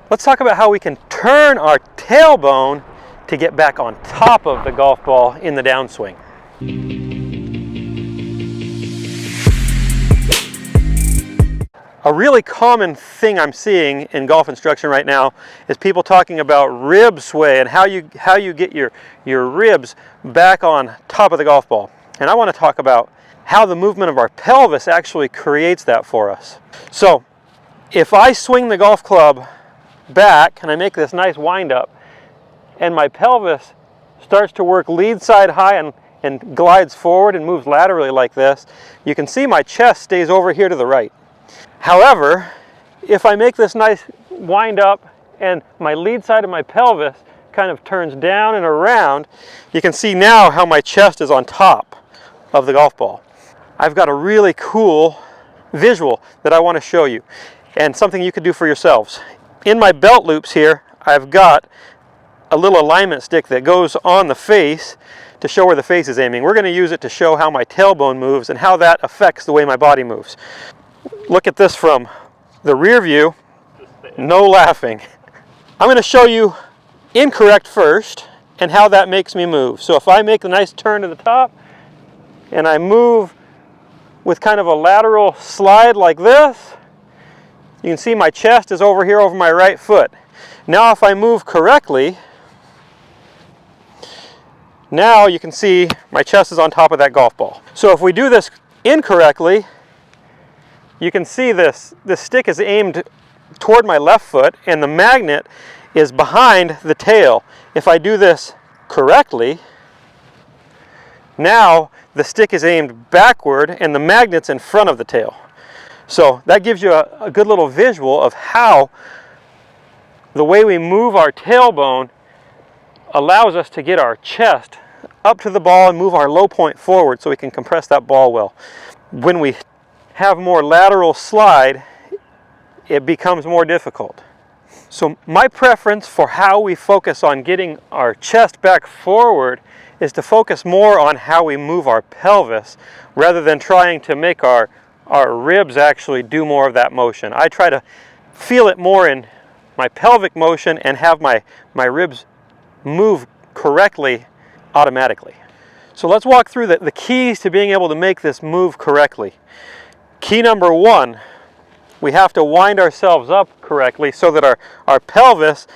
Let's talk about how we can turn our tailbone to get back on top of the golf ball in the downswing. A really common thing I'm seeing in golf instruction right now is people talking about rib sway and how you get your ribs back on top of the golf ball. And I want to talk about how the movement of our pelvis actually creates that for us. So if I swing the golf club back and I make this nice wind up and my pelvis starts to work lead side high and glides forward and moves laterally like this, you can see my chest stays over here to the right. However, if I make this nice wind up and my lead side of my pelvis kind of turns down and around, you can see now how my chest is on top of the golf ball. I've got a really cool visual that I want to show you, and something you could do for yourselves. In my belt loops here, I've got a little alignment stick that goes on the face to show where the face is aiming. We're going to use it to show how my tailbone moves and how that affects the way my body moves. Look at this from the rear view. No laughing. I'm going to show you incorrect first and how that makes me move. So if I make a nice turn to the top and I move with kind of a lateral slide like this, you can see my chest is over here over my right foot. Now if I move correctly, now you can see my chest is on top of that golf ball. So if we do this incorrectly, you can see this stick is aimed toward my left foot and the magnet is behind the tail. If I do this correctly, now the stick is aimed backward and the magnet's in front of the tail. So that gives you a good little visual of how the way we move our tailbone allows us to get our chest up to the ball and move our low point forward so we can compress that ball well. When we have more lateral slide, it becomes more difficult. So my preference for how we focus on getting our chest back forward is to focus more on how we move our pelvis rather than trying to make our ribs actually do more of that motion. I try to feel it more in my pelvic motion and have my ribs move correctly automatically. So let's walk through the keys to being able to make this move correctly. Key number one, we have to wind ourselves up correctly so that our pelvis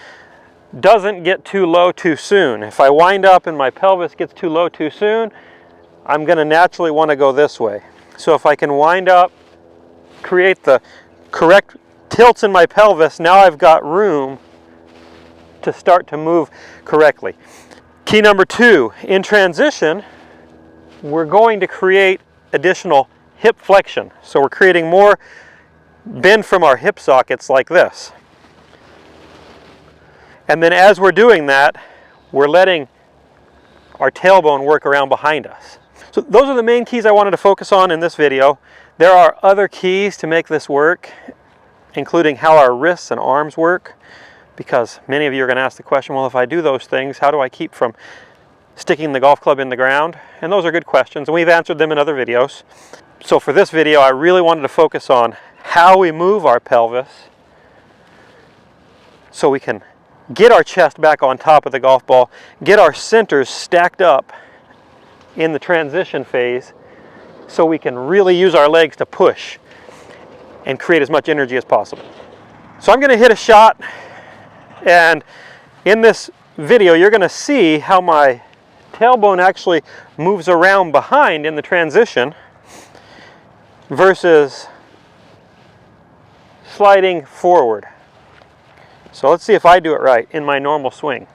doesn't get too low too soon. If I wind up and my pelvis gets too low too soon, I'm going to naturally want to go this way. So if I can wind up, create the correct tilts in my pelvis, now I've got room to start to move correctly. Key number two, in transition, we're going to create additional hip flexion. So we're creating more bend from our hip sockets like this. And then as we're doing that, we're letting our tailbone work around behind us. So those are the main keys I wanted to focus on in this video. There are other keys to make this work, including how our wrists and arms work, because many of you are going to ask the question, well, if I do those things, how do I keep from sticking the golf club in the ground? And those are good questions, and we've answered them in other videos. So for this video, I really wanted to focus on how we move our pelvis so we can get our chest back on top of the golf ball, get our centers stacked up in the transition phase so we can really use our legs to push and create as much energy as possible. So I'm going to hit a shot, and in this video you're going to see how my tailbone actually moves around behind in the transition versus sliding forward. So let's see if I do it right in my normal swing.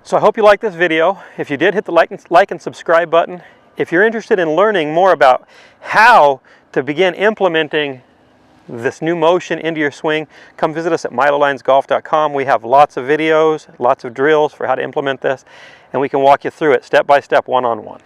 So I hope you liked this video. If you did, hit the like and subscribe button. If you're interested in learning more about how to begin implementing this new motion into your swing, come visit us at milolinesgolf.com. We have lots of videos, lots of drills for how to implement this, and we can walk you through it step by step, one-on-one.